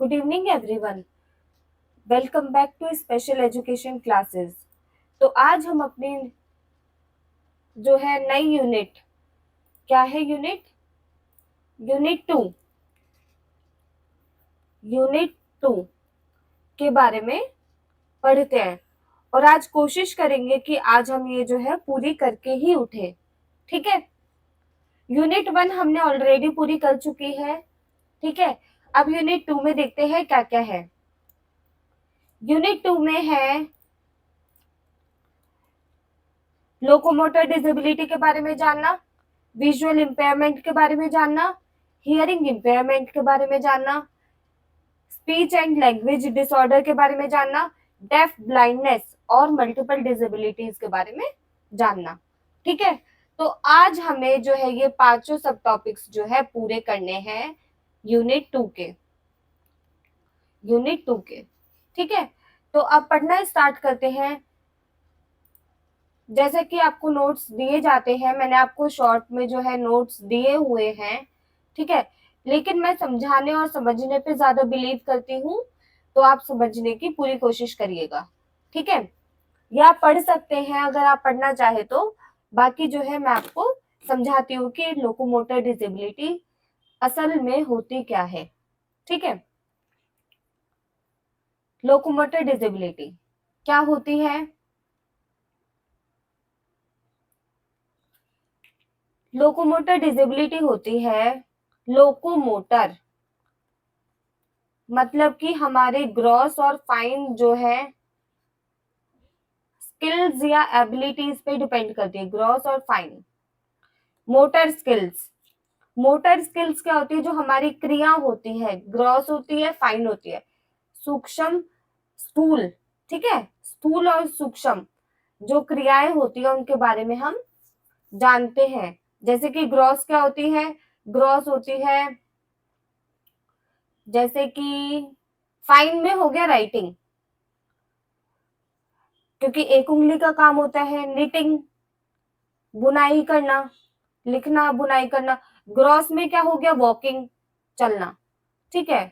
Good evening everyone. Welcome back to special education classes. तो आज हम अपनी जो है नई यूनिट, क्या है यूनिट 2, यूनिट 2 के बारे में पढ़ते हैं। और आज कोशिश करेंगे कि आज हम ये जो है पूरी करके ही उठे। ठीक है। यूनिट 1 हमने ऑलरेडी पूरी कर चुकी है। ठीक है। अब यूनिट 2 में देखते हैं क्या क्या है। यूनिट 2 में है लोकोमोटर डिसेबिलिटी के बारे में जानना, विजुअल इम्पेयरमेंट के बारे में जानना, हियरिंग इम्पेयरमेंट के बारे में जानना, स्पीच एंड लैंग्वेज डिसऑर्डर के बारे में जानना, डेफ ब्लाइंडनेस और मल्टीपल डिसेबिलिटीज के बारे में जानना। ठीक है। तो आज हमें जो है ये पांचों सब टॉपिक्स जो है पूरे करने हैं यूनिट 2 के। ठीक है। तो अब पढ़ना स्टार्ट करते हैं। जैसे कि आपको नोट्स दिए जाते हैं, मैंने आपको शॉर्ट में जो है नोट्स दिए हुए हैं। ठीक है। लेकिन मैं समझाने और समझने पे ज्यादा बिलीव करती हूँ, तो आप समझने की पूरी कोशिश करिएगा। ठीक है। या पढ़ सकते हैं अगर आप पढ़ना चाहे तो। बाकी जो है मैं आपको समझाती हूँ कि लोकोमोटर डिसेबिलिटी असल में होती क्या है। ठीक है। लोकोमोटर डिसेबिलिटी क्या होती है? लोकोमोटर डिसेबिलिटी होती है, लोकोमोटर मतलब कि हमारे ग्रॉस और फाइन जो है स्किल्स या एबिलिटीज पे डिपेंड करती है। ग्रॉस और फाइन मोटर स्किल्स क्या होती है? जो हमारी क्रिया होती है, ग्रॉस होती है, फाइन होती है। सूक्ष्म, स्थूल। ठीक है। स्थूल और सूक्ष्म जो क्रियाएं होती है उनके बारे में हम जानते हैं। जैसे कि ग्रॉस क्या होती है? ग्रॉस होती है जैसे कि फाइन में हो गया राइटिंग, क्योंकि एक उंगली का काम होता है। निटिंग, बुनाई करना, लिखना, बुनाई करना। ग्रॉस में क्या हो गया? वॉकिंग, चलना। ठीक है।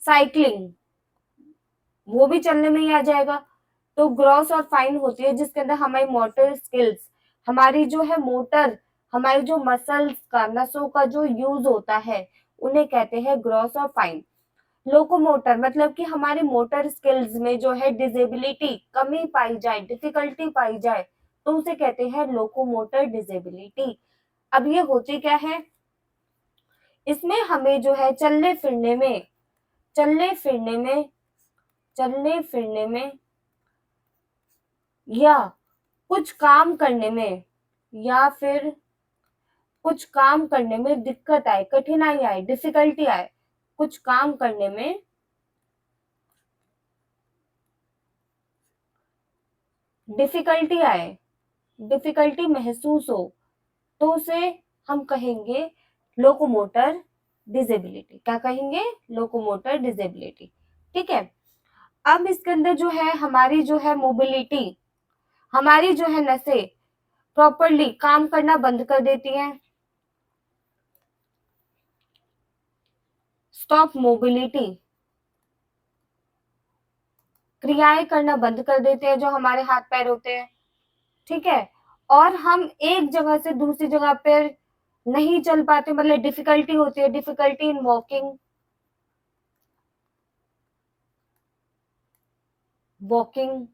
साइकिलिंग, वो भी चलने में ही आ जाएगा। तो ग्रॉस और फाइन होती है जिसके अंदर हमारी मोटर स्किल्स, हमारी जो है मोटर, हमारी जो मसल्स का, नसों का जो यूज होता है, उन्हें कहते हैं ग्रॉस और फाइन। लोकोमोटर मतलब कि हमारी मोटर स्किल्स में जो है डिसेबिलिटी, कमी पाई जाए, डिफिकल्टी पाई जाए, तो उसे कहते हैं लोकोमोटर डिसेबिलिटी। अब ये होती क्या है? इसमें हमें जो है चलने फिरने में चलने फिरने में या कुछ काम करने में, या फिर कुछ काम करने में दिक्कत आए, कठिनाई आए, डिफिकल्टी आए, कुछ काम करने में डिफिकल्टी आए, डिफिकल्टी महसूस हो, तो उसे हम कहेंगे लोकोमोटर डिसेबिलिटी। क्या कहेंगे? Locomotor disability. ठीक है। अब इसके अंदर जो है हमारी जो है मोबिलिटी, हमारी जो है नसें प्रॉपरली काम करना बंद कर देती हैं। स्टॉप मोबिलिटी, क्रियाएं करना बंद कर देते हैं जो हमारे हाथ पैर होते हैं। ठीक है। और हम एक जगह से दूसरी जगह पर नहीं चल पाते, मतलब डिफिकल्टी होती है, डिफिकल्टी इन वॉकिंग,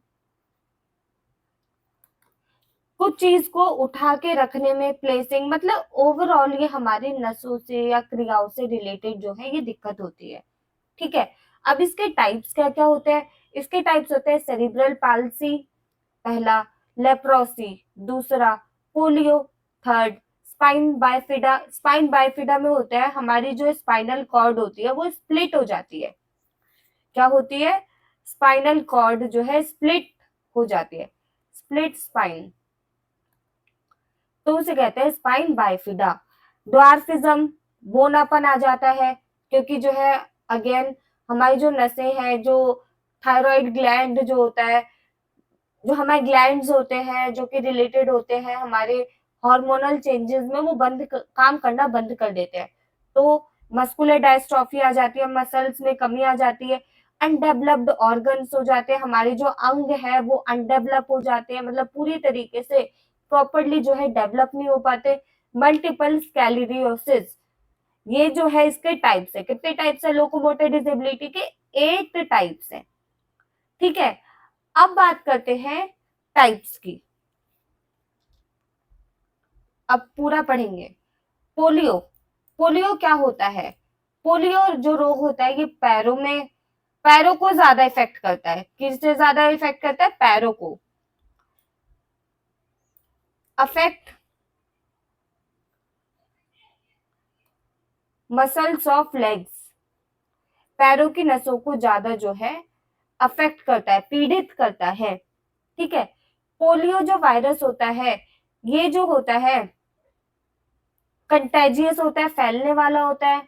कुछ चीज को उठा के रखने में, प्लेसिंग, मतलब ओवरऑल ये हमारी नसों से या क्रियाओं से रिलेटेड जो है ये दिक्कत होती है। ठीक है। अब इसके टाइप्स क्या क्या होते हैं? इसके टाइप्स होते हैं सेरिब्रल पाल्सी पहला, लेप्रोसी दूसरा, पोलियो थर्ड, स्पाइन बाइफिडा में होता है हमारी जो स्पाइनल कॉर्ड होती है वो स्प्लिट हो जाती है। क्या होती है? स्पाइनल कॉर्ड जो है स्प्लिट हो जाती है, स्प्लिट स्पाइन, तो उसे कहते हैं स्पाइन बाइफिडा। ड्वार्फिज्म, बोनापन आ जाता है, क्योंकि जो है अगेन हमारी जो नसें हैं, जो थायराइड ग्लैंड जो होता है, जो हमारे ग्लैंड्स होते हैं जो कि रिलेटेड होते हैं हमारे हार्मोनल चेंजेस में, वो काम करना बंद कर देते हैं। तो मस्कुलर डायस्ट्रोफी आ जाती है, मसल्स में कमी आ जाती है, अनडेवलप्ड ऑर्गन्स हो जाते हैं, हमारे जो अंग है वो अनडेवलप हो जाते हैं, मतलब पूरी तरीके से प्रॉपरली जो है डेवलप नहीं हो पाते। मल्टीपल स्क्लेरोसिस, ये जो है इसके टाइप्स है। कितने टाइप्स है लोकोमोटर डिसेबिलिटी के? 8 टाइप्स है। ठीक है, अब बात करते हैं टाइप्स की। अब पूरा पढ़ेंगे। पोलियो, पोलियो क्या होता है? पोलियो जो रोग होता है ये पैरों को ज्यादा इफेक्ट करता है। किससे ज्यादा इफेक्ट करता है? पैरों को। अफेक्ट मसल्स ऑफ लेग्स, पैरों की नसों को ज्यादा जो है अफेक्ट करता है, पीड़ित करता है। ठीक है, पोलियो जो वायरस होता है ये जो होता है कंटेजियस होता है, फैलने वाला होता है।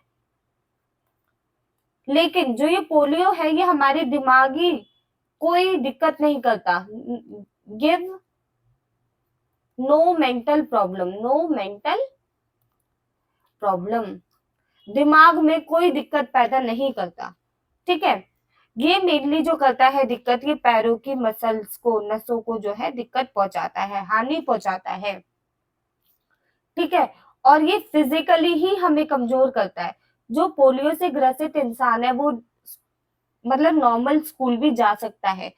लेकिन जो ये पोलियो है ये हमारी दिमागी कोई दिक्कत नहीं करता। Give no mental problem, no mental problem, दिमाग में कोई दिक्कत पैदा नहीं करता। ठीक है, ये मेनली जो करता है दिक्कत, ये पैरों की मसल्स को, नसों को जो है दिक्कत पहुंचाता है, हानि पहुंचाता है। ठीक है, और ये फिजिकली ही हमें कमजोर करता है। जो पोलियो से ग्रसित इंसान है वो मतलब नॉर्मल स्कूल भी जा सकता है,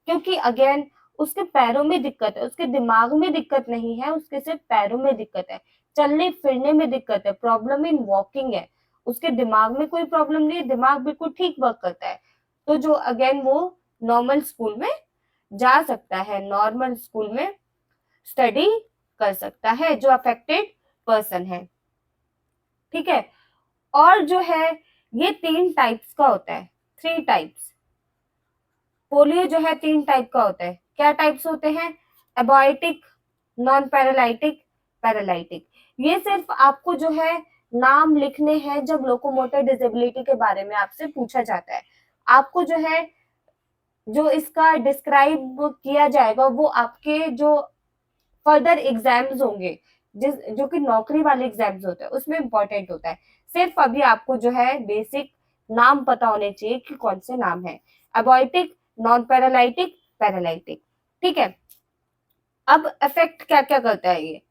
क्योंकि अगेन उसके पैरों में दिक्कत है, उसके दिमाग में दिक्कत नहीं है, उसके सिर्फ पैरों में दिक्कत है, चलने फिरने में दिक्कत है, प्रॉब्लम इन वॉकिंग है। उसके दिमाग में कोई प्रॉब्लम नहीं है, दिमाग बिल्कुल ठीक वर्क करता है। तो जो अगेन वो नॉर्मल स्कूल में जा सकता है, नॉर्मल स्कूल में स्टडी कर सकता है जो अफेक्टेड पर्सन है। ठीक है, और जो है ये 3 टाइप्स का होता है, 3 टाइप्स। पोलियो जो है 3 टाइप का होता है। क्या टाइप्स होते हैं? एबॉयटिक, नॉन पैरालाइटिक, पैरालाइटिक। ये सिर्फ आपको जो है नाम लिखने हैं जब लोकोमोटर डिसेबिलिटी के बारे में आपसे पूछा जाता है। आपको जो है जो इसका डिस्क्राइब किया जाएगा वो आपके जो फर्दर एग्जाम्स होंगे, जिस जो कि नौकरी वाले एग्जाम्स होते हैं उसमें इंपॉर्टेंट होता है। सिर्फ अभी आपको जो है बेसिक नाम पता होने चाहिए कि कौन से नाम है, एबॉयटिक, नॉन पैरालाइटिक, पैरालाइटिक। ठीक है, अब इफेक्ट क्या क्या करता है ये,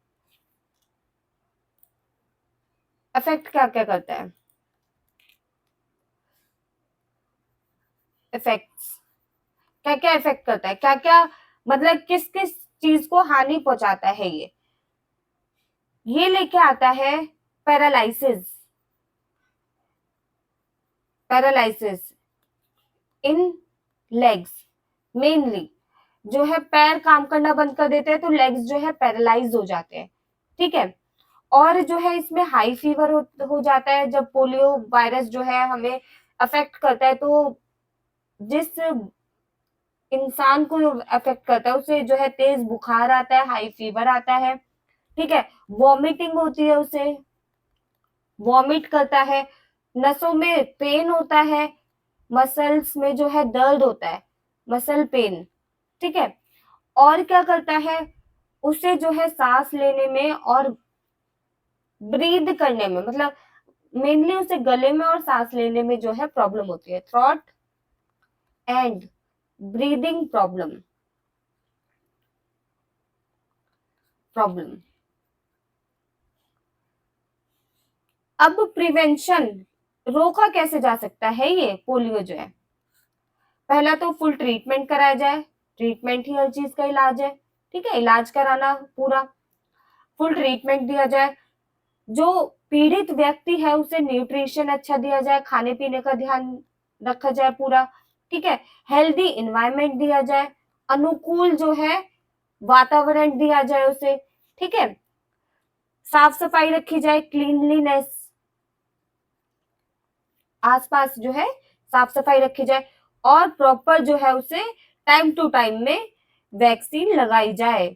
इफेक्ट क्या क्या करता है? इफेक्ट्स क्या क्या इफेक्ट करता है, क्या क्या मतलब किस किस चीज को हानि पहुंचाता है ये लेके आता है पैरालिसिस, पैरालिसिस इन लेग्स मेनली। जो है पैर काम करना बंद कर देते हैं तो लेग्स जो है पैरालाइज हो जाते हैं। ठीक है, और जो है इसमें हाई फीवर हो जाता है जब पोलियो वायरस जो है हमें अफेक्ट करता है। तो जिस इंसान को अफेक्ट करता है उसे जो है तेज बुखार आता है, हाई फीवर आता है। ठीक है, वॉमिटिंग होती है, उसे वॉमिट करता है, नसों में पेन होता है, मसल्स में जो है दर्द होता है, मसल पेन। ठीक है, और क्या करता है, उसे जो है सांस लेने में और ब्रीद करने में, मतलब मेनली उसे गले में और सांस लेने में जो है प्रॉब्लम होती है, throat and breathing problem, problem. अब प्रिवेंशन, रोका कैसे जा सकता है ये पोलियो जो है? पहला तो फुल ट्रीटमेंट कराया जाए, ट्रीटमेंट ही हर चीज का इलाज है। ठीक है, इलाज कराना पूरा, फुल ट्रीटमेंट दिया जाए। जो पीड़ित व्यक्ति है उसे न्यूट्रिशन अच्छा दिया जाए, खाने पीने का ध्यान रखा जाए पूरा। ठीक है, हेल्दी इन्वायरमेंट दिया जाए, अनुकूल जो है वातावरण दिया जाए उसे। ठीक है, साफ सफाई रखी जाए, क्लीनलीनेस, आसपास जो है साफ सफाई रखी जाए, और प्रॉपर जो है उसे टाइम टू टाइम में वैक्सीन लगाई जाए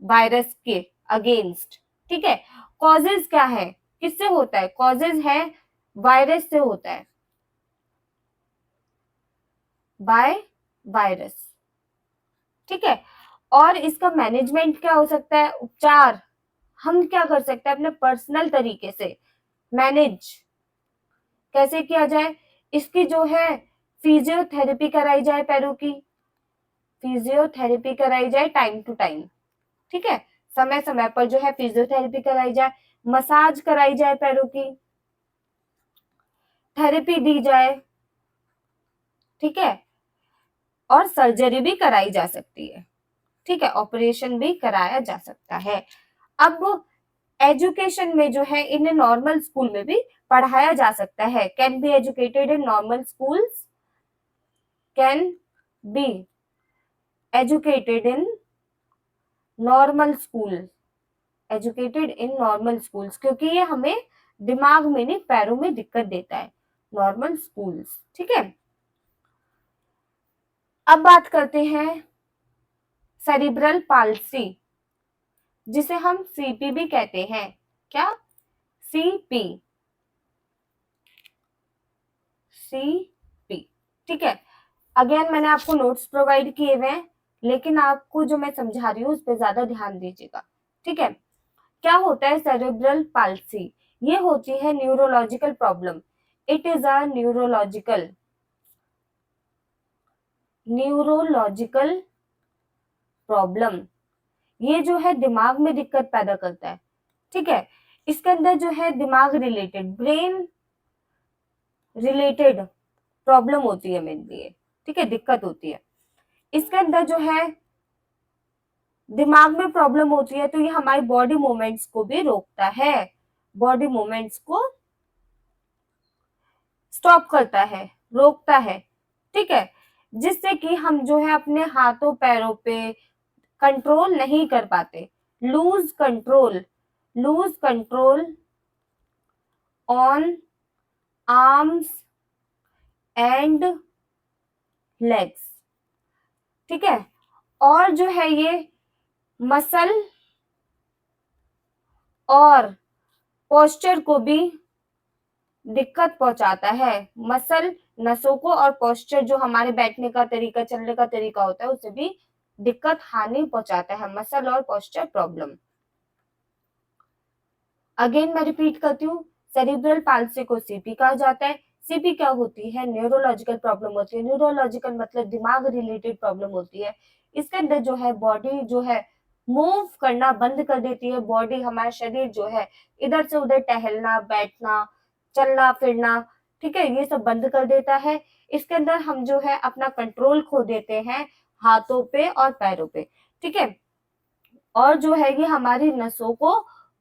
वायरस के अगेंस्ट। ठीक है, कॉजेज क्या है, किससे होता है? कॉजेज है वायरस से होता है, बाय वायरस। ठीक है, और इसका मैनेजमेंट क्या हो सकता है? उपचार हम क्या कर सकते हैं अपने पर्सनल तरीके से मैनेज कैसे किया जाए, इसकी जो है फिजियोथेरेपी कराई जाए, पैरों की फिजियोथेरेपी कराई जाए टाइम टू टाइम, ठीक है, समय समय पर जो है फिजियोथेरेपी कराई जाए, मसाज कराई जाए पैरों की, थेरेपी दी जाए, ठीक है, और सर्जरी भी कराई जा सकती है, ठीक है, ऑपरेशन भी कराया जा सकता है। अब एजुकेशन में जो है इन्हें नॉर्मल स्कूल में भी पढ़ाया जा सकता है, can be educated in normal schools, can be educated in normal school, educated in normal schools, क्योंकि ये हमें दिमाग में नहीं पैरों में दिक्कत देता है, नॉर्मल स्कूल्स, ठीक है। अब बात करते हैं सेरिब्रल पाल्सी, जिसे हम सीपी भी कहते हैं, क्या, सीपी, सीपी, ठीक है। अगेन मैंने आपको नोट्स प्रोवाइड किए हुए हैं, लेकिन आपको जो मैं समझा रही हूँ उस पर ज्यादा ध्यान दीजिएगा, ठीक है। क्या होता है सेरेब्रल पाल्सी, ये होती है neurological problem, it is a neurological problem, ये जो है दिमाग में दिक्कत पैदा करता है, ठीक है। इसके अंदर जो है दिमाग रिलेटेड, ब्रेन रिलेटेड प्रॉब्लम होती है मेनली, ठीक है, दिक्कत होती है। इसके अंदर जो है दिमाग में प्रॉब्लम होती है, तो ये हमारी बॉडी मूवमेंट्स को भी रोकता है, बॉडी मूवमेंट्स को स्टॉप करता है, रोकता है, ठीक है, जिससे कि हम जो है अपने हाथों पैरों पे कंट्रोल नहीं कर पाते, lose control, lose control on arms and legs, ठीक है। और जो है ये मसल और पोस्चर को भी दिक्कत पहुंचाता है, मसल, नसों को और पोस्चर जो हमारे बैठने का तरीका, चलने का तरीका होता है, उसे भी दिक्कत, हानि पहुंचाता है, मसल और पोस्चर प्रॉब्लम। अगेन मैं रिपीट करती हूँ, सेरिब्रल पाल्सी को सीपी कहा जाता है। सीपी क्या होती है, न्यूरोलॉजिकल प्रॉब्लम होती है, न्यूरोलॉजिकल मतलब दिमाग रिलेटेड प्रॉब्लम होती है। इसके अंदर जो है बॉडी जो है मूव करना बंद कर देती है, बॉडी, हमारा शरीर जो है इधर से उधर टहलना, बैठना, चलना फिरना, ठीक है, ये सब बंद कर देता है। इसके अंदर हम जो है अपना कंट्रोल खो देते हैं हाथों पे और पैरों पे, ठीक है। और जो है ये हमारी नसों को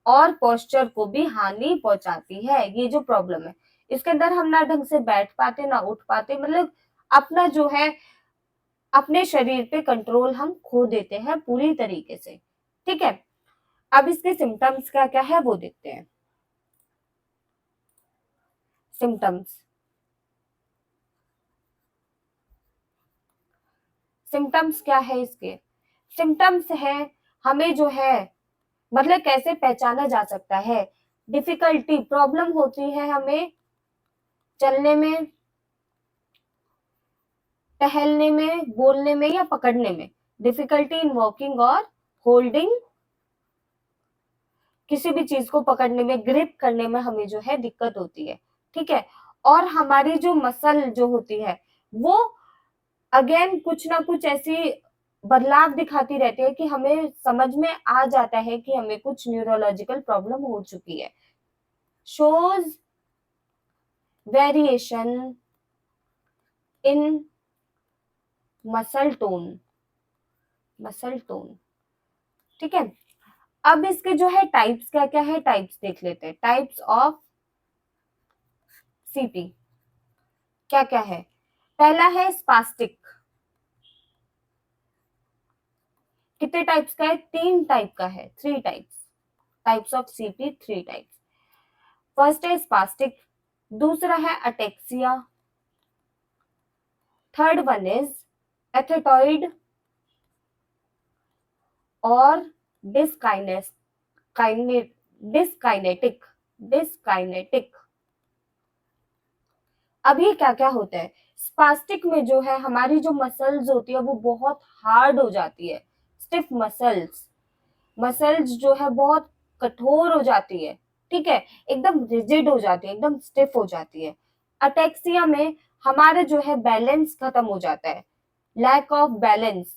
और पोस्चर को भी हानि पहुंचाती है, ये जो प्रॉब्लम है। इसके अंदर हम ना ढंग से बैठ पाते, ना उठ पाते, मतलब अपना जो है अपने शरीर पे कंट्रोल हम खो देते हैं पूरी तरीके से, ठीक है। अब इसके सिम्टम्स क्या क्या है वो देखते हैं। सिम्टम्स, सिम्टम्स क्या है इसके, सिम्टम्स है हमें जो है मतलब कैसे पहचाना जा सकता है, डिफिकल्टी, प्रॉब्लम होती है हमें चलने में, टहलने में, बोलने में या पकड़ने में, डिफिकल्टी इन वॉकिंग और होल्डिंग, किसी भी चीज को पकड़ने में, ग्रिप करने में हमें जो है दिक्कत होती है, ठीक है। और हमारी जो मसल जो होती है वो अगेन कुछ ना कुछ ऐसी बदलाव दिखाती रहती है कि हमें समझ में आ जाता है कि हमें कुछ न्यूरोलॉजिकल प्रॉब्लम हो चुकी है। Shows variation in muscle tone, muscle tone, ठीक है। अब इसके जो है टाइप्स क्या क्या है, टाइप्स देख लेते हैं, टाइप्स ऑफ सीपी क्या क्या है। पहला है स्पास्टिक, कितने टाइप्स का है, 3 टाइप का है, 3 types, types of CP 3 types. First है स्पास्टिक, दूसरा है अटेक्सिया, थर्ड वन इज एथेटॉइड और डिस्काइनेस डिस्काइनेटिक, डिस्काइनेटिक। अब ये क्या क्या होता है, स्पास्टिक में जो है हमारी जो मसल्स होती है वो बहुत हार्ड हो जाती है, स्टिफ मसल्स, मसल्स जो है बहुत कठोर हो जाती है, ठीक है, एकदम रिजिड हो जाती है, एकदम स्टिफ हो जाती है। अटेक्सिया में हमारा जो है बैलेंस खत्म हो जाता है, लैक ऑफ बैलेंस,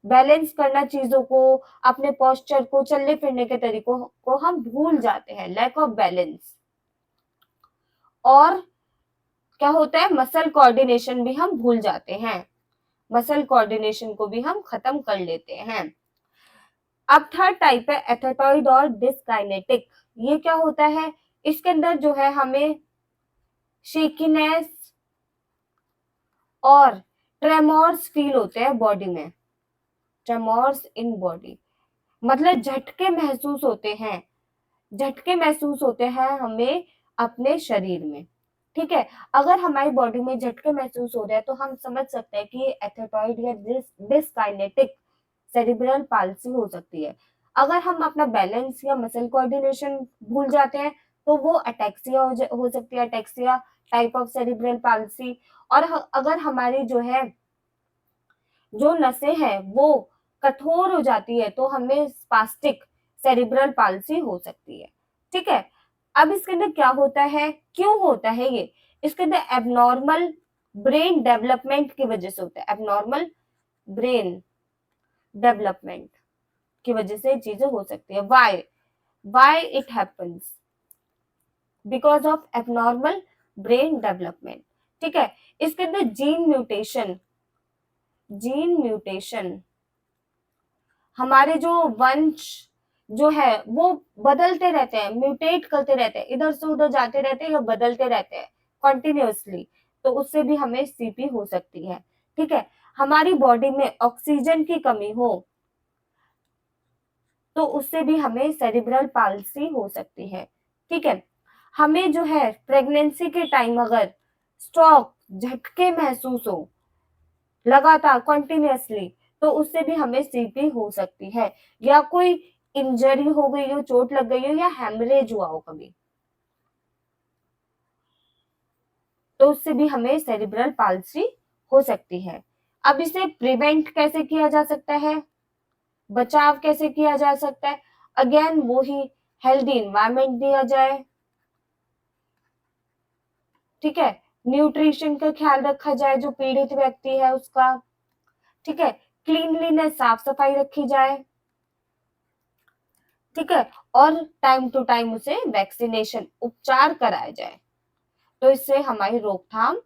बैलेंस करना चीजों को, अपने पोस्चर को, चलने फिरने के तरीकों को हम भूल जाते हैं, लैक ऑफ बैलेंस। और क्या होता है, मसल कोऑर्डिनेशन भी हम भूल जाते हैं, मसल कोऑर्डिनेशन को भी हम खत्म कर लेते हैं। अब थर्ड टाइप है एथेटॉइड और डिसकाइनेटिक। ये क्या होता है, इसके अंदर जो है हमें शेकीनेस और ट्रेमोर्स फील होते हैं बॉडी में, ट्रेमोर्स इन बॉडी, मतलब झटके महसूस होते हैं, झटके महसूस होते हैं हमें अपने शरीर में। ठीक है, अगर हमारी बॉडी में झटके महसूस हो रहे हैं तो हम समझ सकते हैं कि एथेटॉइड या डिसकाइनेटिक सेरिब्रल पाल्सी हो सकती है। अगर हम अपना बैलेंस या मसल कोऑर्डिनेशन भूल जाते हैं तो वो अटैक्सिया हो सकती है, ataxia type of cerebral palsy. और अगर हमारी जो है जो नसें हैं वो कठोर हो जाती है तो हमें स्पास्टिक सेरिब्रल पाल्सी हो सकती है। ठीक है, अब इसके अंदर क्या होता है, क्यों होता है ये, इसके अंदर एबनॉर्मल ब्रेन डेवलपमेंट की वजह से होता है, एबनॉर्मल ब्रेन डेवलपमेंट की वजह से चीजें हो सकती है। Why it happens, because of abnormal brain development. ठीक है, इसके अंदर जीन म्यूटेशन, जीन म्यूटेशन हमारे जो वंश जो है वो बदलते रहते हैं, म्यूटेट करते रहते हैं, इधर से उधर जाते रहते हैं या बदलते रहते हैं कॉन्टिन्यूअसली, तो उससे भी हमें सीपी हो सकती है। ठीक है, हमारी बॉडी में ऑक्सीजन की कमी हो तो उससे भी हमें सेरिब्रल पाल्सी हो सकती है। ठीक है, हमें जो है प्रेगनेंसी के टाइम अगर स्ट्रोक, झटके महसूस हो लगातार कॉन्टिन्यूअसली तो उससे भी हमें सीपी हो सकती है, या कोई इंजरी हो गई हो, चोट लग गई हो या हेमरेज हुआ हो कभी, तो उससे भी हमें सेरिब्रल पाल्सी हो सकती है। अब इसे प्रिवेंट कैसे किया जा सकता है, बचाव कैसे किया जा सकता है, अगेन वो ही हेल्दी इन्वायरमेंट दिया जाए। ठीक है, न्यूट्रिशन का ख्याल रखा जाए जो पीड़ित व्यक्ति है उसका। ठीक है, क्लीनलीनेस, साफ सफाई रखी जाए। ठीक है, और टाइम टू टाइम उसे वैक्सीनेशन, उपचार कराया जाए, तो इससे हमारी रोकथाम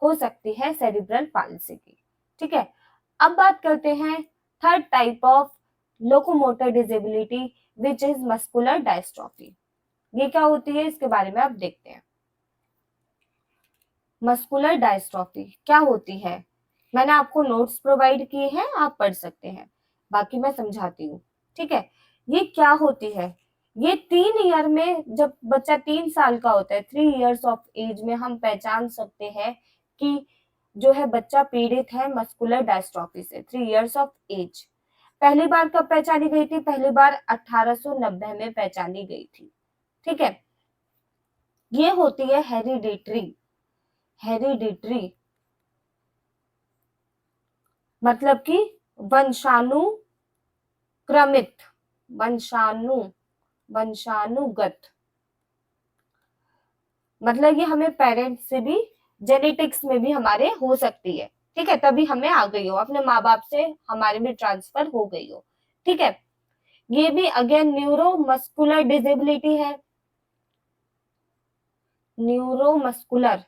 हो सकती है सेरिब्रल पाल्सी की। ठीक है, अब बात करते हैं third type of locomotor disability which is muscular dystrophy. ये क्या होती है इसके बारे में आप देखते हैं। मस्कुलर डायस्ट्रोफी क्या होती है, मैंने आपको नोट्स प्रोवाइड किए हैं, आप पढ़ सकते हैं, बाकी मैं समझाती हूँ। ठीक है, ये क्या होती है, ये 3 ईयर में, जब बच्चा 3 साल का होता है, 3 years ऑफ एज में हम पहचान सकते हैं कि जो है बच्चा पीड़ित है मस्कुलर डायस्ट्रोफी से, 3 years ऑफ एज। पहली बार कब पहचानी गई थी, पहली बार 1890 में पहचानी गई थी। ठीक है, ये होती है हेरिडिटरी, हेरिडिटरी मतलब कि वंशानुक्रमित, वंशानुगत, मतलब ये हमें पेरेंट्स से भी, जेनेटिक्स में भी हमारे हो सकती है। ठीक है, तभी हमें आ गई हो, अपने माँ बाप से हमारे में ट्रांसफर हो गई हो। ठीक है, ये भी अगेन न्यूरोमस्कुलर डिसेबिलिटी है, न्यूरोमस्कुलर,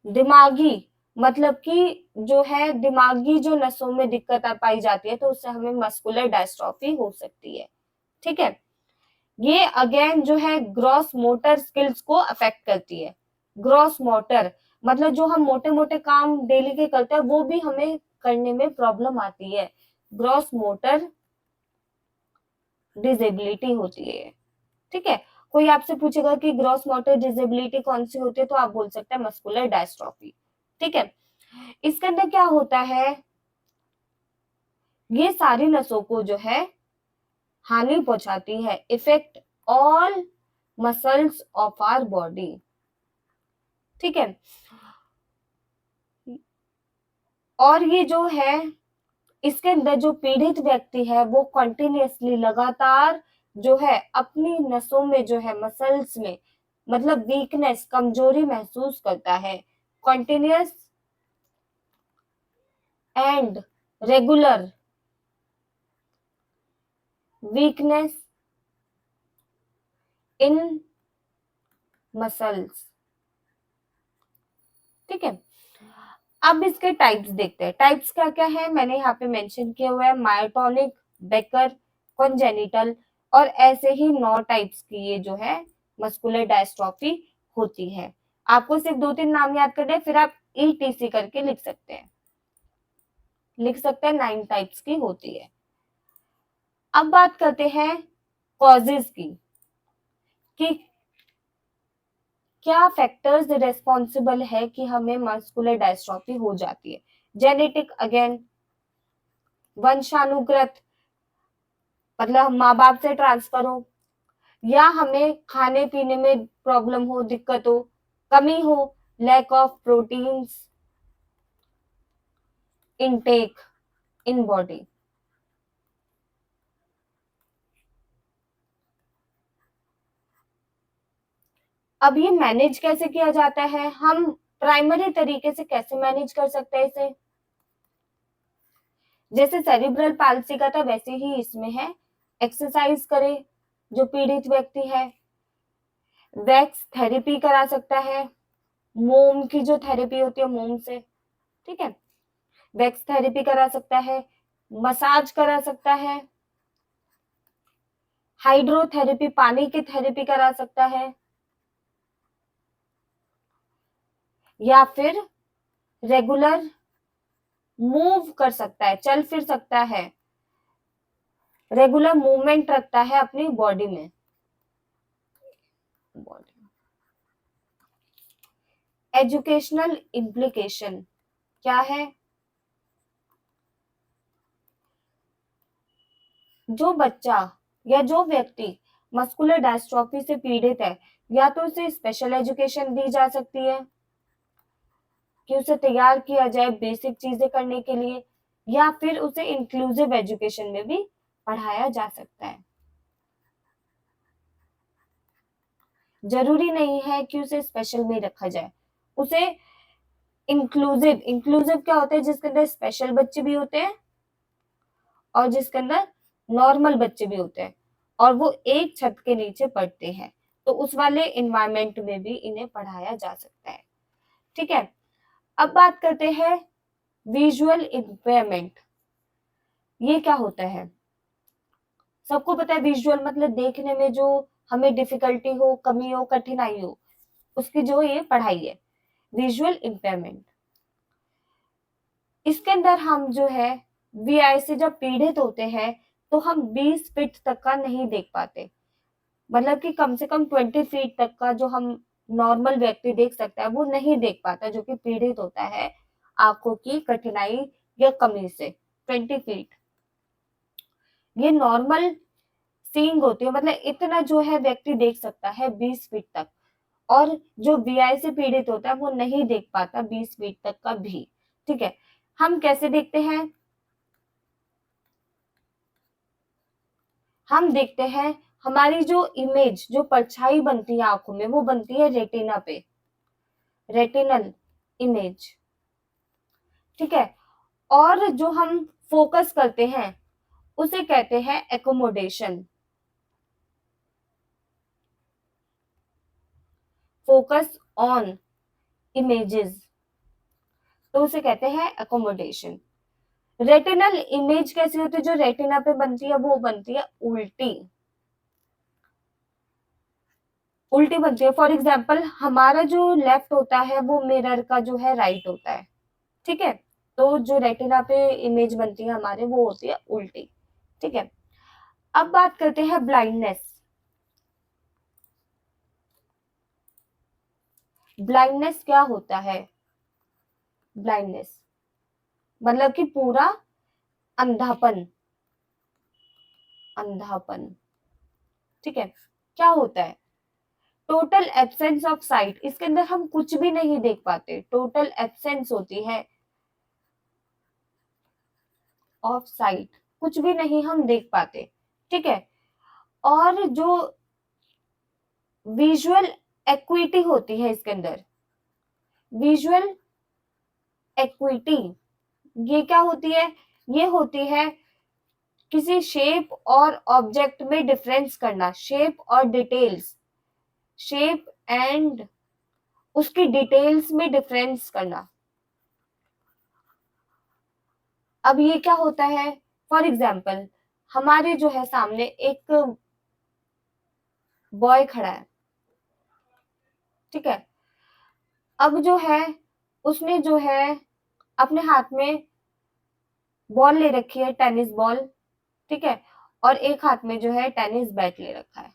दिमागी, मतलब कि जो है दिमागी जो नसों में दिक्कत पाई जाती है तो उससे हमें मस्कुलर डायस्ट्रोफी हो सकती है। ठीक है, ये अगेन जो है ग्रॉस मोटर स्किल्स को अफेक्ट करती है। ग्रॉस मोटर मतलब जो हम मोटे मोटे काम डेली के करते हैं वो भी हमें करने में प्रॉब्लम आती है, ग्रॉस मोटर डिसेबिलिटी होती है। ठीक है, कोई आपसे पूछेगा कि ग्रॉस मोटर डिसेबिलिटी कौन सी होती है तो आप बोल सकते हैं मस्कुलर डायस्ट्रोफी। ठीक है, इसके अंदर क्या होता है, ये सारी नसों को जो है हानि पहुंचाती है, effect all muscles of our body. ठीक है, और ये जो है इसके अंदर जो पीड़ित व्यक्ति है वो कंटिन्यूअसली लगातार जो है अपनी नसों में जो है मसल्स में मतलब वीकनेस, कमजोरी महसूस करता है। Continuous and regular weakness in muscles. ठीक है, अब इसके टाइप्स देखते हैं। टाइप्स क्या क्या है मैंने यहाँ पे मेंशन किया हुआ है, मायोटोनिक, बेकर, कॉन्जेनिटल, और ऐसे ही 9 टाइप्स की ये जो है मस्कुलर डायस्ट्रोफी होती है। आपको सिर्फ 2-3 नाम याद करने, फिर आप ईटीसी करके लिख सकते हैं, 9 टाइप्स की होती है। अब बात करते हैं कॉजेज की, कि क्या फैक्टर्स रेस्पॉन्सिबल है कि हमें मस्कुलर डायस्ट्रोफी हो जाती है। जेनेटिक, अगेन वंशानुगत, मतलब माँ बाप से ट्रांसफर हो, या हमें खाने पीने में प्रॉब्लम हो, दिक्कत हो, कमी हो, lack of proteins intake in body. अब ये मैनेज कैसे किया जाता है, हम प्राइमरी तरीके से कैसे मैनेज कर सकते हैं इसे। जैसे सेरिब्रल पाल्सी का था वैसे ही इसमें है, एक्सरसाइज करे जो पीड़ित व्यक्ति है, वैक्स थेरेपी करा सकता है, मोम की जो थेरेपी होती है मोम से, ठीक है, वैक्स थेरेपी करा सकता है, मसाज करा सकता है, हाइड्रोथेरेपी पानी की थेरेपी करा सकता है, या फिर रेगुलर मूव कर सकता है, चल फिर सकता है, रेगुलर मूवमेंट रखता है अपनी बॉडी में। एजुकेशनल इम्प्लीकेशन क्या है, जो बच्चा या जो व्यक्ति मस्कुलर डायस्ट्रोफी से पीड़ित है, या तो उसे स्पेशल एजुकेशन दी जा सकती है कि उसे तैयार किया जाए बेसिक चीजें करने के लिए, या फिर उसे इंक्लूसिव एजुकेशन में भी पढ़ाया जा सकता है। जरूरी नहीं है कि उसे स्पेशल में रखा जाए, उसे इंक्लूसिव क्या होता है, जिसके अंदर स्पेशल बच्चे भी होते हैं और जिसके अंदर नॉर्मल बच्चे भी होते हैं, और वो एक छत के नीचे पढ़ते हैं, तो उस वाले इन्वायरमेंट में भी इन्हें पढ़ाया जा सकता है। ठीक है, अब बात करते हैं विजुअल इम्पेयरमेंट। ये क्या होता है, सबको पता है विजुअल मतलब देखने में जो हमें डिफिकल्टी हो, कमी हो, कठिनाई हो, उसकी जो ये पढ़ाई है विजुअल इम्पेयरमेंट। इसके अंदर हम जो है वीआई से जब पीड़ित होते हैं तो हम 20 फीट तक का नहीं देख पाते, मतलब कि कम से कम 20 फीट तक का जो हम नॉर्मल व्यक्ति देख सकता है वो नहीं देख पाता, जो कि पीड़ित होता है आंखों की कठिनाई या कमी से। 20 फीट ये नॉर्मल सीइंग होती है, मतलब इतना जो है व्यक्ति देख सकता है 20 फीट तक, और जो वीआई से पीड़ित होता है वो नहीं देख पाता 20 फीट तक का भी। ठीक है, हम कैसे देखते हैं, हम देखते हैं हमारी जो इमेज, जो परछाई बनती है आंखों में, वो बनती है रेटिना पे, रेटिनल इमेज। ठीक है, और जो हम फोकस करते हैं उसे कहते हैं एकोमोडेशन, फोकस ऑन इमेजेस, तो उसे कहते हैं एकोमोडेशन। रेटिनल इमेज कैसी होती है, जो रेटिना पे बनती है वो बनती है उल्टी, उल्टी बनती है। फॉर एग्जाम्पल हमारा जो लेफ्ट होता है वो मिरर का जो है राइट होता है, ठीक है, तो जो रेटिना पे इमेज बनती है हमारे वो होती है उल्टी। ठीक है, अब बात करते हैं ब्लाइंडनेस। ब्लाइंडनेस क्या होता है, ब्लाइंडनेस मतलब कि पूरा अंधापन, अंधापन। ठीक है, क्या होता है, टोटल एब्सेंस ऑफ साइट, इसके अंदर हम कुछ भी नहीं देख पाते, टोटल एब्सेंस होती है ऑफ साइट, कुछ भी नहीं हम देख पाते। ठीक है, और जो विजुअल एक्विटी होती है इसके अंदर, विजुअल एक्विटी। ये क्या होती है? ये होती है किसी शेप और ऑब्जेक्ट में डिफरेंस करना, शेप और डिटेल्स, शेप एंड उसकी डिटेल्स में डिफरेंस करना। अब ये क्या होता है? फॉर एग्जाम्पल, हमारे जो है सामने एक बॉय खड़ा है, ठीक है। अब जो है उसने जो है अपने हाथ में बॉल ले रखी है, टेनिस बॉल, ठीक है, और एक हाथ में जो है टेनिस बैट ले रखा है।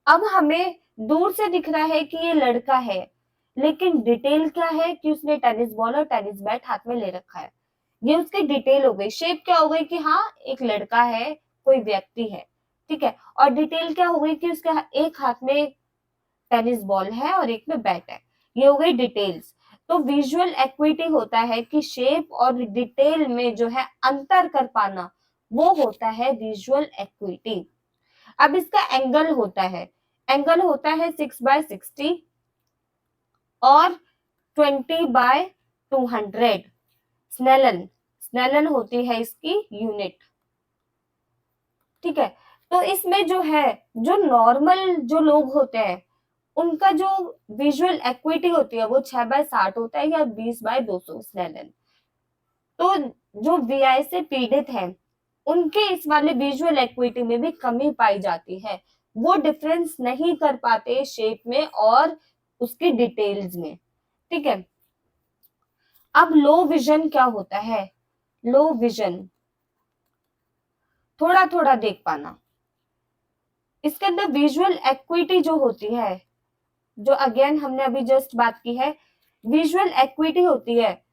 अब हमें दूर से दिख रहा है कि ये लड़का है, लेकिन डिटेल क्या है कि उसने टेनिस बॉल और टेनिस बैट हाथ में ले रखा है। ये उसकी डिटेल हो गई। शेप क्या हो गई कि हाँ एक लड़का है, कोई व्यक्ति है, ठीक है। और डिटेल क्या हो गई कि उसके एक हाथ में टेनिस बॉल है और एक में बैट है। ये हो गई डिटेल्स। तो विजुअल एक्विटी होता है कि शेप और डिटेल में जो है अंतर कर पाना, वो होता है विजुअल एक्विटी। अब इसका एंगल होता है, एंगल होता है 6/60 और 20/200। स्नेलन, स्नेलन होती है इसकी यूनिट, ठीक है। तो इसमें जो है, जो नॉर्मल जो लोग होते हैं, उनका जो विजुअल एक्विटी होती है वो 6/60 होता है या 20/200 स्नेलन। तो जो वीआई से पीड़ित हैं, उनके इस वाले विजुअल एक्विटी में भी कमी पाई जाती है। वो डिफरेंस नहीं कर पाते शेप में और उसकी डिटेल्स में, ठीक है। अब लो विजन क्या होता है? लो विजन, थोड़ा थोड़ा देख पाना। इसके अंदर विजुअल एक्विटी जो होती है, जो अगेन हमने अभी जस्ट बात की है, विजुअल एक्विटी होती है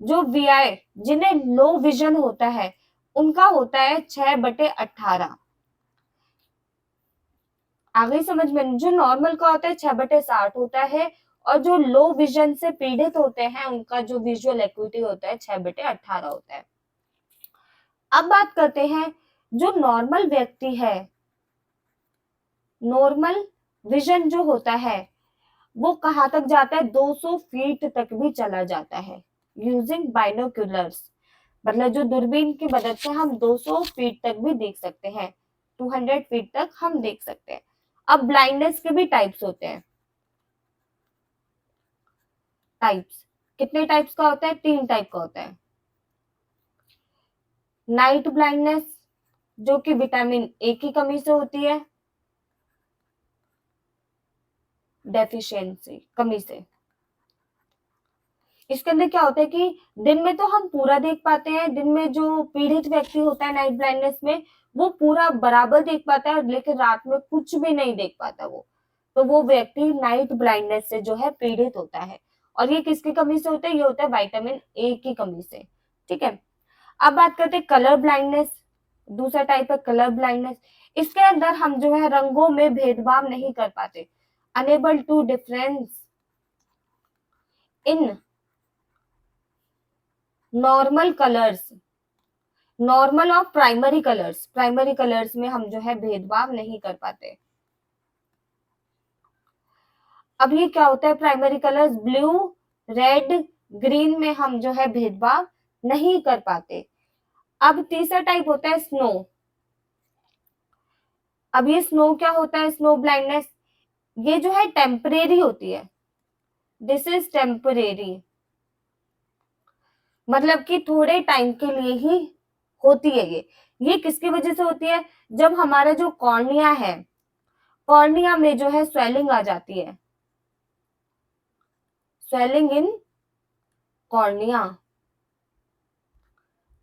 जो वीआई, जिन्हें लो विजन होता है, उनका होता है 6/18। आगे समझ में? जो नॉर्मल का होता है 6/60 होता है, और जो लो विजन से पीड़ित होते हैं उनका जो विजुअल एक्विटी होता है 6/18 होता है। अब बात करते हैं जो नॉर्मल व्यक्ति है, नॉर्मल विजन जो होता है वो कहाँ तक जाता है? 200 फीट तक भी चला जाता है यूजिंग बाइनोक्यूलर्स। मतलब जो दूरबीन की मदद से हम 200 फीट तक भी देख सकते हैं, 200 फीट तक हम देख सकते हैं। अब ब्लाइंडनेस के भी टाइप्स होते हैं। टाइप्स कितने टाइप्स का होता है? 3 टाइप का होता है। नाइट ब्लाइंडनेस, जो कि विटामिन ए की कमी से होती है, डेफिशिएंसी, कमी से। इसके अंदर क्या होता है कि दिन में तो हम पूरा देख पाते हैं, दिन में जो पीड़ित व्यक्ति होता है नाइट ब्लाइंडनेस में, वो पूरा बराबर देख पाता है, लेकिन रात में कुछ भी नहीं देख पाता वो। तो वो व्यक्ति नाइट ब्लाइंडनेस से जो है पीड़ित होता है। और ये किसकी कमी से होता है? ये होता है विटामिन ए की कमी से, ठीक है। अब बात करते हैं कलर ब्लाइंडनेस। दूसरा टाइप है कलर ब्लाइंडनेस। इसके अंदर हम जो है रंगों में भेदभाव नहीं कर पाते, unable to difference in normal colours, normal और प्राइमरी कलर्स। प्राइमरी कलर्स में हम जो है भेदभाव नहीं कर पाते। अब ये क्या होता है? Primary colours blue, red, green में हम जो है भेदभाव नहीं कर पाते। अब तीसरा टाइप होता है स्नो। अब ये स्नो क्या होता है? स्नो ब्लाइंडनेस, ये जो है टेम्परेरी होती है। दिस इज टेम्परेरी, मतलब कि थोड़े टाइम के लिए ही होती है ये किसकी वजह से होती है? जब हमारा जो कॉर्निया है, कॉर्निया में जो है स्वेलिंग आ जाती है, स्वेलिंग इन कॉर्निया,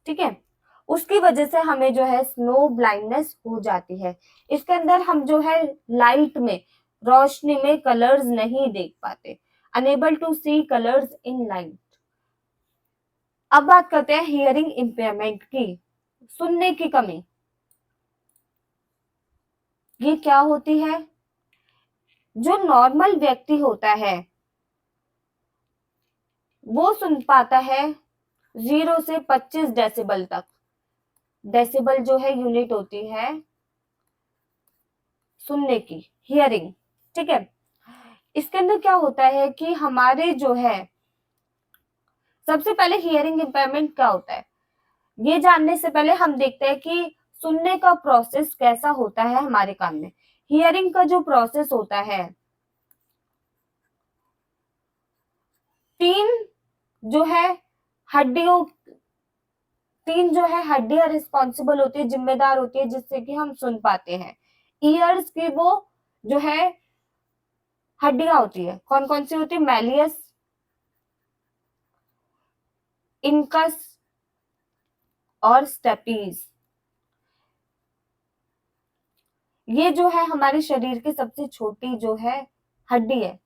ठीक है। उसकी वजह से हमें जो है स्नो ब्लाइंडनेस हो जाती है। इसके अंदर हम जो है लाइट में, रोशनी में कलर्स नहीं देख पाते, unable to see colours in light. अब बात करते हैं हियरिंग इम्पेयरमेंट की, सुनने की कमी। ये क्या होती है? जो नॉर्मल व्यक्ति होता है वो सुन पाता है 0 से 25 डेसिबल तक। डेसिबल जो है यूनिट होती है सुनने की, हियरिंग, ठीक है। इसके अंदर क्या होता है कि हमारे जो है, सबसे पहले हियरिंग इम्पेयरमेंट क्या होता है ये जानने से पहले हम देखते हैं कि सुनने का प्रोसेस कैसा होता है हमारे कान में। हियरिंग का जो प्रोसेस होता है, तीन जो है हड्डियों तीन जो है हड्डियां रिस्पॉन्सिबल होती है, जिम्मेदार होती है, जिससे कि हम सुन पाते हैं। ईयर्स की वो जो है हड्डियां होती है, कौन कौन सी होती है? मैलियस, इनकस और स्टेपीज। ये जो है हमारे शरीर की सबसे छोटी जो है हड्डी है,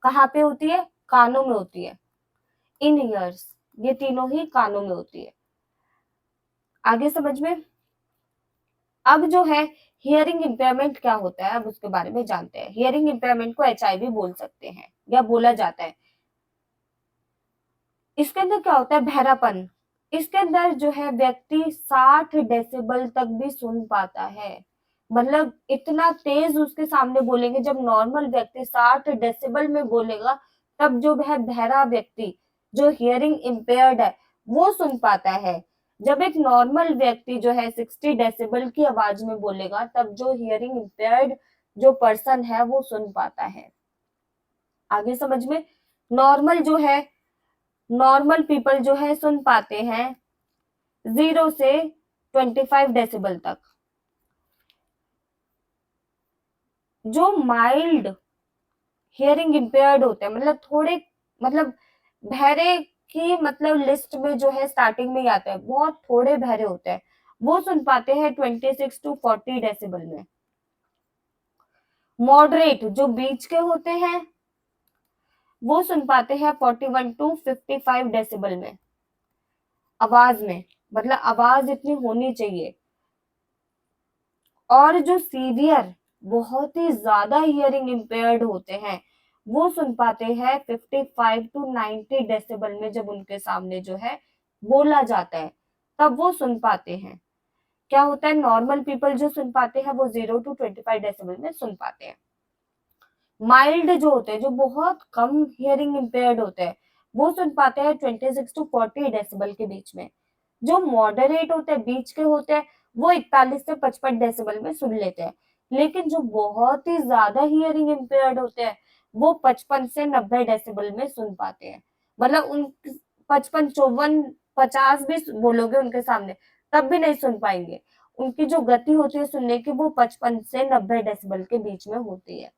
कहाँ पे होती है? कानों में होती है, इन ईयर्स। ये तीनों ही कानों में होती है। आगे समझ में? अब जो है हियरिंग इम्पेयरमेंट क्या होता है, अब उसके बारे में जानते हैं। हियरिंग इम्पेयरमेंट को एचआईवी बोल सकते हैं या बोला जाता है। इसके अंदर क्या होता है? बहरापन। इसके अंदर जो है व्यक्ति 60 डेसिबल तक भी सुन पाता है। मतलब इतना तेज उसके सामने बोलेंगे, जब नॉर्मल व्यक्ति 60 डेसिबल में बोलेगा, तब जो है बहरा व्यक्ति जो हियरिंग इम्पेयर्ड है वो सुन पाता है। जब एक नॉर्मल व्यक्ति जो है 60 डेसिबल की आवाज में बोलेगा, तब जो हियरिंग इम्पेयर्ड जो पर्सन है वो सुन पाता है। आगे समझ में? नॉर्मल पीपल जो है सुन पाते हैं 0 से 25 डेसिबल तक। जो माइल्ड हियरिंग इम्पेयर्ड होते हैं, मतलब थोड़े, मतलब बहरे की मतलब लिस्ट में जो है स्टार्टिंग में ही आता है, बहुत थोड़े बहरे होते हैं, वो सुन पाते हैं 26 टू 40 डेसिबल में। मॉडरेट जो बीच के होते हैं वो सुन पाते हैं 41 टू 55 डेसिबल में आवाज में, मतलब आवाज इतनी होनी चाहिए। और जो सीवियर बहुत ही ज्यादा हियरिंग इम्पेयर्ड होते हैं वो सुन पाते हैं 55 टू 90 डेसिबल में। जब उनके सामने जो है बोला जाता है तब वो सुन पाते हैं। क्या होता है? नॉर्मल पीपल जो सुन पाते हैं वो 0 टू 25 डेसिबल में सुन पाते हैं। माइल्ड जो होते हैं, जो बहुत कम हियरिंग इम्पेयर्ड होते हैं, वो सुन पाते हैं 26 टू 40 डेसिबल के बीच में। जो मॉडरेट होते हैं, बीच के होते हैं, वो 41 से 55 डेसिबल में सुन लेते हैं। लेकिन जो बहुत ही ज्यादा हियरिंग इम्पेयर्ड होते हैं वो 55 से 90 डेसिबल में सुन पाते हैं। मतलब उन 55, 54, 50 भी बोलोगे उनके सामने तब भी नहीं सुन पाएंगे। उनकी जो गति होती है सुनने की वो 55 से 90 डेसिबल के बीच में होती है।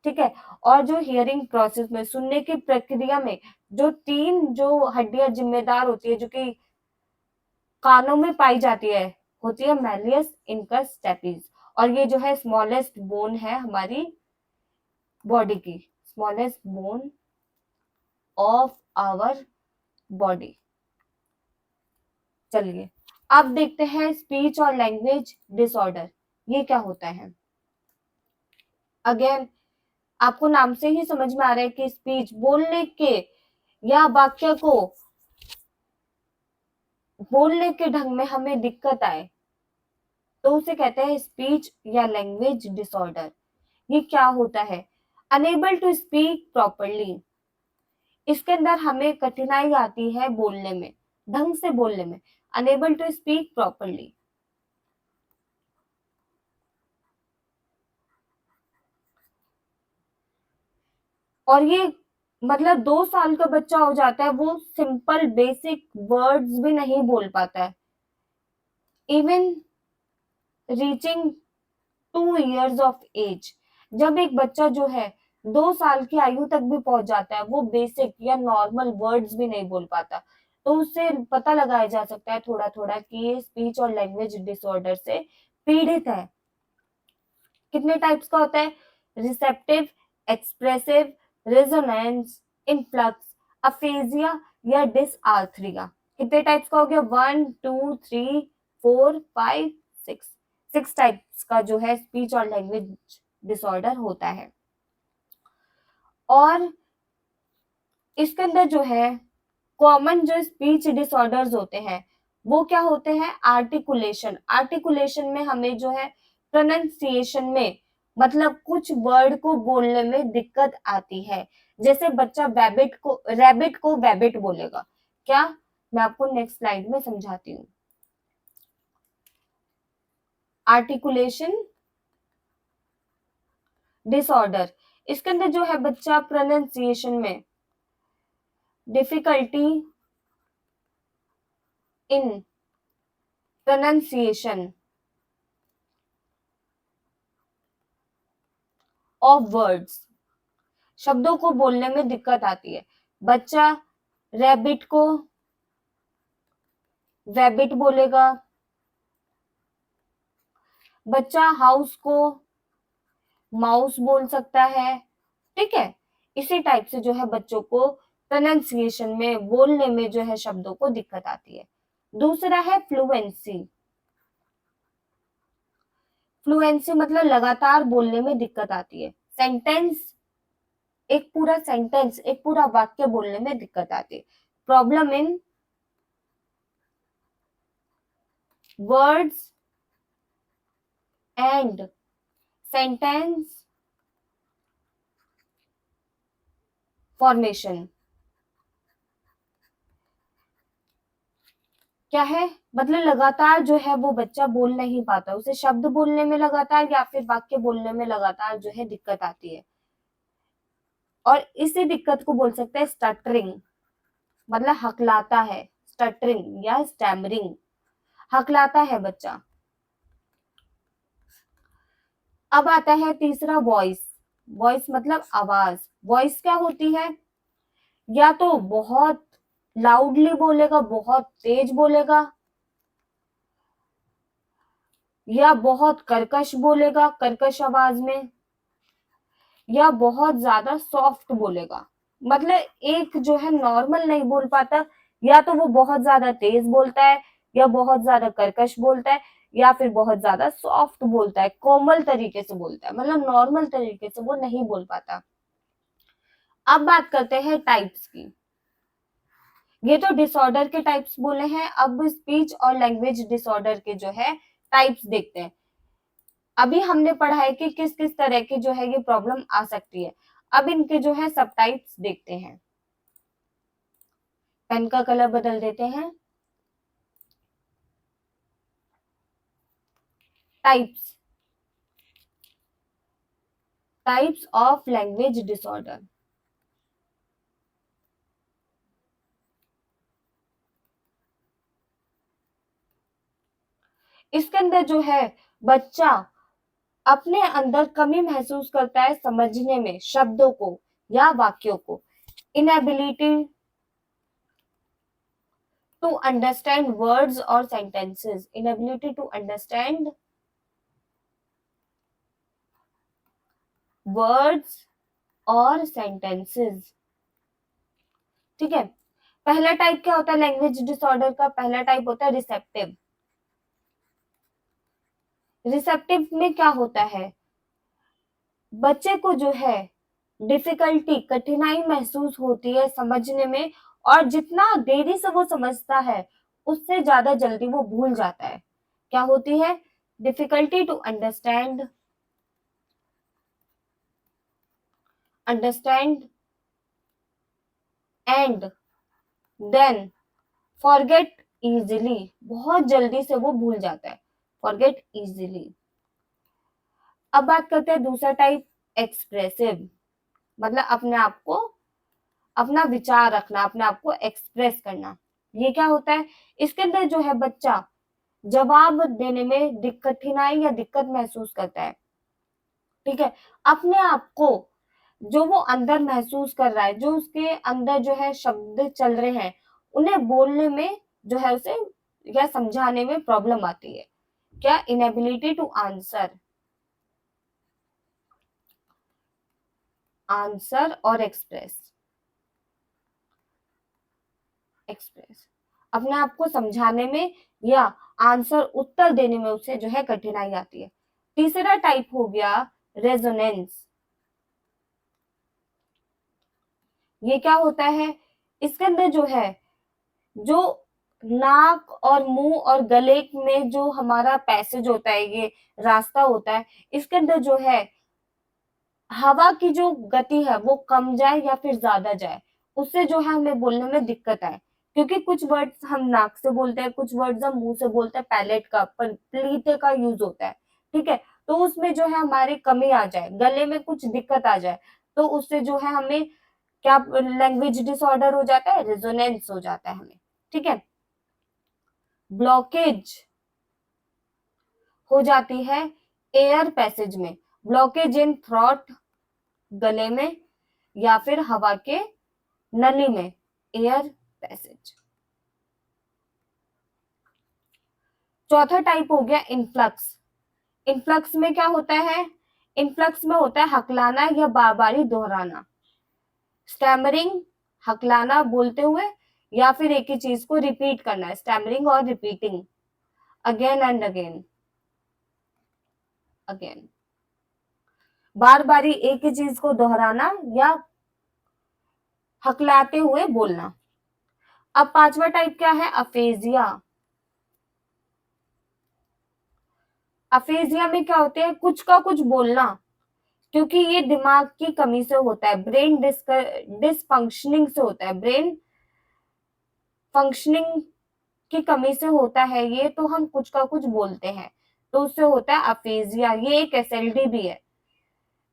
ठीक है। और जो हियरिंग प्रोसेस में, सुनने की प्रक्रिया में जो तीन जो हड्डियां जिम्मेदार होती है, जो कि कानों में पाई जाती है, होती है मैलियस, इनकस, स्टेपीज। और ये जो है स्मॉलेस्ट बोन है हमारी बॉडी की, smallest bone of our body. चलिए अब देखते हैं स्पीच और लैंग्वेज डिसऑर्डर, ये क्या होता है। अगेन आपको नाम से ही समझ में आ रहा है कि स्पीच, बोलने के या वाक्य को बोलने के ढंग में हमें दिक्कत आए तो उसे कहते हैं स्पीच या लैंग्वेज डिसऑर्डर। ये क्या होता है? Unable to speak properly. इसके अंदर हमें कठिनाई आती है बोलने में, ढंग से बोलने में। Unable to speak properly. और ये मतलब 2 साल का बच्चा हो जाता है, वो सिंपल बेसिक वर्ड्स भी नहीं बोल पाता है। Even reaching 2 years of age, जब एक बच्चा जो है 2 साल की आयु तक भी पहुंच जाता है, वो बेसिक या नॉर्मल वर्ड्स भी नहीं बोल पाता, तो उससे पता लगाया जा सकता है थोड़ा थोड़ा कि ये स्पीच और लैंग्वेज डिसऑर्डर से पीड़ित है। कितने टाइप्स का होता है? Receptive, expressive, resonance, influx, aphasia या डिसआर्थरिया। कितने टाइप्स का हो गया? 1, 2, 3, 4, 5, 6। 6 टाइप्स का जो है स्पीच और लैंग्वेज डिसऑर्डर होता है। और इसके अंदर जो है कॉमन जो स्पीच डिसऑर्डर्स होते हैं वो क्या होते हैं? आर्टिकुलेशन। आर्टिकुलेशन में हमें जो है प्रोनाउंसिएशन में मतलब कुछ वर्ड को बोलने में दिक्कत आती है। जैसे बच्चा रैबिट को वैबिट बोलेगा। क्या? मैं आपको नेक्स्ट स्लाइड में समझाती हूँ। आर्टिकुलेशन डिसऑर्डर, इसके अंदर जो है बच्चा प्रोनाउंसिएशन में difficulty in pronunciation of words, शब्दों को बोलने में दिक्कत आती है। बच्चा रैबिट को वैबिट बोलेगा, बच्चा हाउस को माउस बोल सकता है। ठीक है, इसी टाइप से जो है बच्चों को प्रोनाउंसिएशन में, बोलने में जो है शब्दों को दिक्कत आती है। दूसरा है फ्लुएंसी। फ्लुएंसी मतलब लगातार बोलने में दिक्कत आती है। सेंटेंस, एक पूरा वाक्य बोलने में दिक्कत आती है। Problem in words and sentence formation. क्या है? मतलब लगातार जो है वो बच्चा बोल नहीं पाता, उसे शब्द बोलने में लगातार या फिर वाक्य बोलने में लगातार जो है दिक्कत आती है। और इसी दिक्कत को बोल सकते हैं स्टटरिंग, मतलब हकलाता है। स्टटरिंग या स्टैमरिंग, हकलाता है बच्चा। अब आता है तीसरा वॉइस। वॉइस मतलब आवाज। वॉइस क्या होती है? या तो बहुत लाउडली बोलेगा, बहुत तेज बोलेगा, या बहुत कर्कश बोलेगा, कर्कश आवाज में, या बहुत ज्यादा सॉफ्ट बोलेगा। मतलब एक जो है नॉर्मल नहीं बोल पाता, या तो वो बहुत ज्यादा तेज बोलता है, या बहुत ज्यादा कर्कश बोलता है, या फिर बहुत ज्यादा सॉफ्ट बोलता है, कोमल तरीके से बोलता है, मतलब नॉर्मल तरीके से वो नहीं बोल पाता। अब बात करते हैं टाइप्स की। ये तो डिसऑर्डर के टाइप्स बोले हैं, अब स्पीच और लैंग्वेज डिसऑर्डर के जो है टाइप्स देखते हैं। अभी हमने पढ़ा है कि किस किस तरह की जो है ये प्रॉब्लम आ सकती है। अब इनके जो है सब टाइप्स देखते हैं। पेन का कलर बदल देते हैं। Types, types of language disorder. इसके अंदर जो है बच्चा अपने अंदर कमी महसूस करता है समझने में शब्दों को या वाक्यों को। इनएबिलिटी टू अंडरस्टैंड वर्ड्स और sentences, inability to understand words और सेंटेंसेस। ठीक है, पहला टाइप क्या होता है लैंग्वेज डिसऑर्डर का? पहला टाइप होता है रिसेप्टिव। रिसेप्टिव में क्या होता है? बच्चे को जो है डिफिकल्टी, कठिनाई महसूस होती है समझने में, और जितना देरी से वो समझता है उससे ज्यादा जल्दी वो भूल जाता है। क्या होती है? Difficulty to understand and then forget easily, बहुत जल्दी से वो भूल जाता है। Forget easily. अब बात करते हैं दूसरा टाइप, एक्सप्रेसिव। मतलब अपने आप को, अपना विचार रखना, अपने आप को एक्सप्रेस करना। ये क्या होता है? इसके अंदर जो है बच्चा जवाब देने में कठिनाई या दिक्कत महसूस करता है। ठीक है, अपने आप को, जो वो अंदर महसूस कर रहा है, जो उसके अंदर जो है शब्द चल रहे हैं, उन्हें बोलने में जो है उसे या समझाने में प्रॉब्लम आती है। क्या? इनएबिलिटी टू आंसर और एक्सप्रेस अपने आप को समझाने में या आंसर उत्तर देने में उसे जो है कठिनाई आती है। तीसरा टाइप हो गया रेजोनेंस। ये क्या होता है? इसके अंदर जो है, जो नाक और मुंह और गले में जो हमारा पैसेज होता है, ये रास्ता होता है, इसके अंदर जो है हवा की जो गति है वो कम जाए या फिर ज्यादा जाए, उससे जो है हमें बोलने में दिक्कत आए। क्योंकि कुछ वर्ड्स हम नाक से बोलते हैं, कुछ वर्ड्स हम मुंह से बोलते हैं, पैलेट का प्लीते का यूज होता है, ठीक है। तो उसमें जो है हमारी कमी आ जाए, गले में कुछ दिक्कत आ जाए, तो उससे जो है हमें क्या लैंग्वेज डिसऑर्डर हो जाता है, रेजोनेंस हो जाता है हमें, ठीक है। ब्लॉकेज हो जाती है एयर पैसेज में, ब्लॉकेज इन थ्रोट, गले में, या फिर हवा के नली में, एयर पैसेज। चौथा टाइप हो गया इनफ्लक्स। इनफ्लक्स में क्या होता है, इनफ्लक्स में होता है हकलाना या बार बारी दोहराना, स्टैमरिंग, हकलाना बोलते हुए, या फिर एक ही चीज को रिपीट करना, स्टैमरिंग और repeating again and again, again बार बारी एक ही चीज को दोहराना या हकलाते हुए बोलना। अब पांचवा टाइप क्या है, अफेजिया। अफेजिया में क्या होते हैं, कुछ का कुछ बोलना, क्योंकि ये दिमाग की कमी से होता है, ब्रेन डिसफंक्शनिंग से होता है, ब्रेन फंक्शनिंग की कमी से होता है ये, तो हम कुछ का कुछ बोलते हैं, तो उससे होता है अफेजिया। ये एक एसएलडी भी है,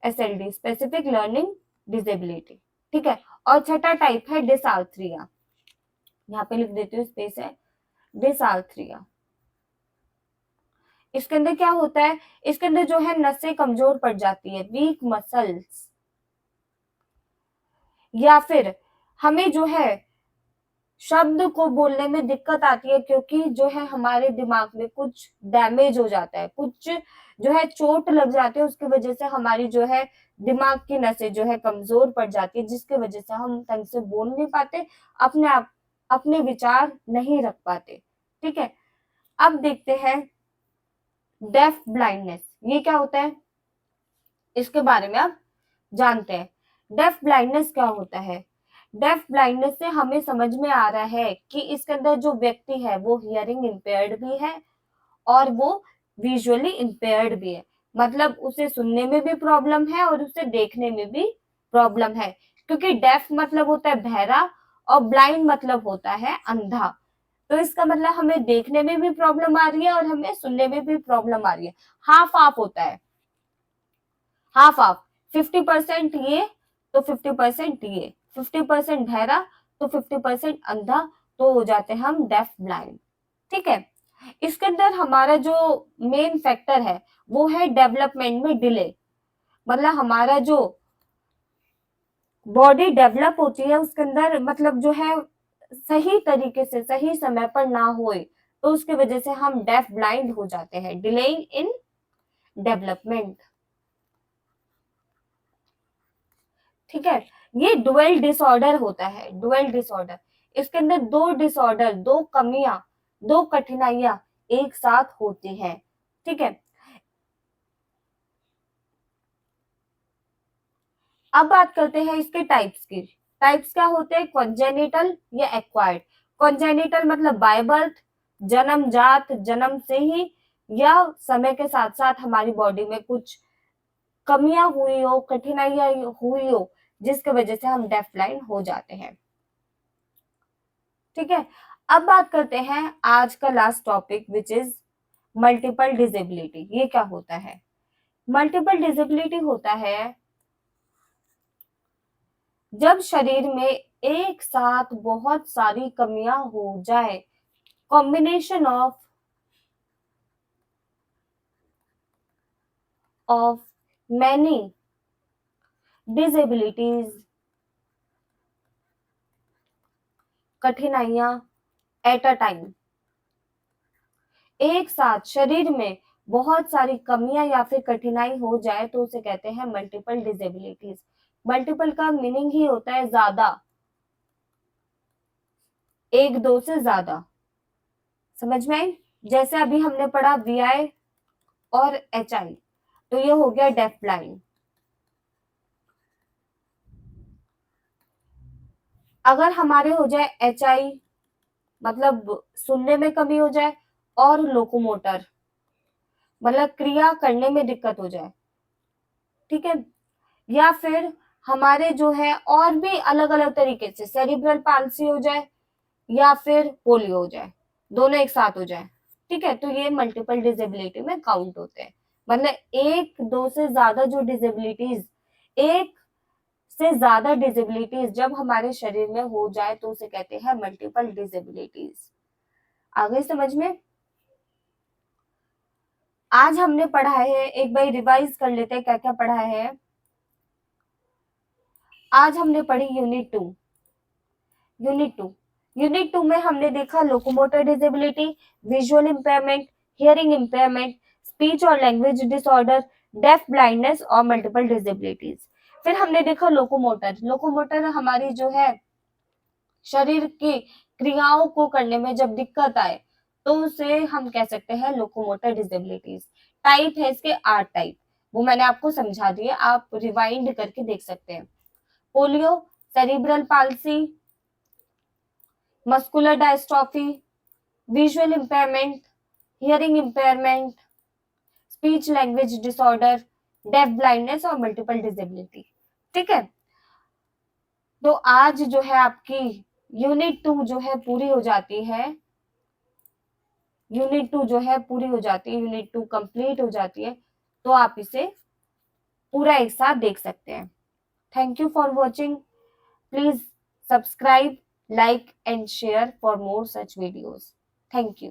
एसएलडी स्पेसिफिक लर्निंग डिसेबिलिटी, ठीक है। और छठा टाइप है डिसआर्थरिया, यहाँ पे लिख देती हूँ, स्पेस है, डिसआर्थरिया। इसके अंदर क्या होता है, इसके अंदर जो है नसें कमजोर पड़ जाती है, वीक मसल्स, या फिर हमें जो है शब्द को बोलने में दिक्कत आती है, क्योंकि जो है हमारे दिमाग में कुछ डैमेज हो जाता है, कुछ जो है चोट लग जाती है, उसकी वजह से हमारी जो है दिमाग की नसें जो है कमजोर पड़ जाती है, जिसकी वजह से हम ढंग से बोल नहीं पाते, अपने आप अपने विचार नहीं रख पाते, ठीक है। अब देखते हैं डेफ ब्लाइंडनेस, ये क्या होता है, इसके बारे में आप जानते हैं। डेफ ब्लाइंडनेस क्या होता है, डेफ ब्लाइंडनेस से हमें समझ में आ रहा है कि इसके अंदर जो व्यक्ति है वो हियरिंग इम्पेयर्ड भी है और वो विजुअली इम्पेयर्ड भी है, मतलब उसे सुनने में भी प्रॉब्लम है और उसे देखने में भी प्रॉब्लम है, क्योंकि डेफ मतलब होता है बहरा और ब्लाइंड मतलब होता है अंधा। तो इसका मतलब हमें देखने में भी प्रॉब्लम आ रही है और हमें सुनने में भी प्रॉब्लम आ रही है, हाफ हाफ होता है, हाफ हाफ, 50% ये तो 50% ये, 50% बहरा तो 50% अंधा, तो हो जाते हैं हम डेफ ब्लाइंड, ठीक है। इसके अंदर हमारा जो मेन फैक्टर है वो है डेवलपमेंट में डिले, मतलब हमारा जो बॉडी डेवलप होती है उसके अंदर मतलब जो है सही तरीके से सही समय पर ना होए, तो उसकी वजह से हम डेफ ब्लाइंड हो जाते हैं, डिलेइंग इन डेवलपमेंट, ठीक है। ये डुअल डिसऑर्डर होता है, डुअल डिसऑर्डर, इसके अंदर दो डिसऑर्डर, दो कमियां, दो कठिनाइयां एक साथ होती हैं, ठीक है। अब बात करते हैं इसके टाइप्स की। टाइप्स क्या होते हैं, कॉन्जेनिटल या एक्वायर्ड। कॉन्जेनिटल मतलब बाय बर्थ, जन्मजात, जन्म से ही, या समय के साथ साथ हमारी बॉडी में कुछ कमियां हुई हो, कठिनाइयां हुई हो, जिसकी वजह से हम डेफ ब्लाइंड हो जाते हैं, ठीक है। अब बात करते हैं आज का last topic which is multiple disability. ये क्या होता है, मल्टीपल डिसेबिलिटी होता है जब शरीर में एक साथ बहुत सारी कमियां हो जाए, कॉम्बिनेशन ऑफ मैनी डिसेबिलिटीज, कठिनाइयां एट अ टाइम, एक साथ शरीर में बहुत सारी कमियां या फिर कठिनाई हो जाए तो उसे कहते हैं मल्टीपल डिसेबिलिटीज। मल्टीपल का मीनिंग ही होता है ज्यादा, एक दो से ज्यादा, समझ में आई। जैसे अभी हमने पढ़ा वीआई और एचआई, तो ये हो गया डेफ ब्लाइंड। अगर हमारे हो जाए एचआई मतलब सुनने में कमी हो जाए, और लोकोमोटर मतलब क्रिया करने में दिक्कत हो जाए, ठीक है। या फिर हमारे जो है और भी अलग अलग तरीके से सेरिब्रल पाल्सी हो जाए या फिर पोलियो हो जाए, दोनों एक साथ हो जाए, ठीक है, तो ये मल्टीपल डिसेबिलिटी में काउंट होते हैं। मतलब एक दो से ज्यादा जो डिसेबिलिटीज, एक से ज्यादा डिसेबिलिटीज जब हमारे शरीर में हो जाए तो उसे कहते हैं मल्टीपल डिसेबिलिटीज। आ गई समझ में? आज हमने पढ़ा है, एक बार रिवाइज कर लेते हैं क्या क्या पढ़ा है। आज हमने पढ़ी यूनिट 2। यूनिट 2 में हमने देखा locomotor disability, visual impairment, hearing impairment, speech और लैंग्वेज डिसऑर्डर, डेफ ब्लाइंडनेस और मल्टीपल डिसेबिलिटीज। फिर हमने देखा लोकोमोटर। लोकोमोटर हमारी जो है शरीर की क्रियाओं को करने में जब दिक्कत आए तो उसे हम कह सकते हैं लोकोमोटर डिसेबिलिटीज। टाइप है इसके 8 टाइप, वो मैंने आपको समझा दिए, आप रिवाइंड करके देख सकते हैं। Polio, cerebral palsy, muscular dystrophy, visual impairment, hearing impairment, speech language disorder, deaf blindness और मल्टीपल डिसेबिलिटी। ठीक है, तो आज जो है आपकी यूनिट 2 जो है पूरी हो जाती है। यूनिट 2 जो है पूरी हो जाती है, यूनिट 2 कंप्लीट हो जाती है, तो आप इसे पूरा एक साथ देख सकते हैं। Thank you for watching. Please subscribe, like and share for more such videos. Thank you.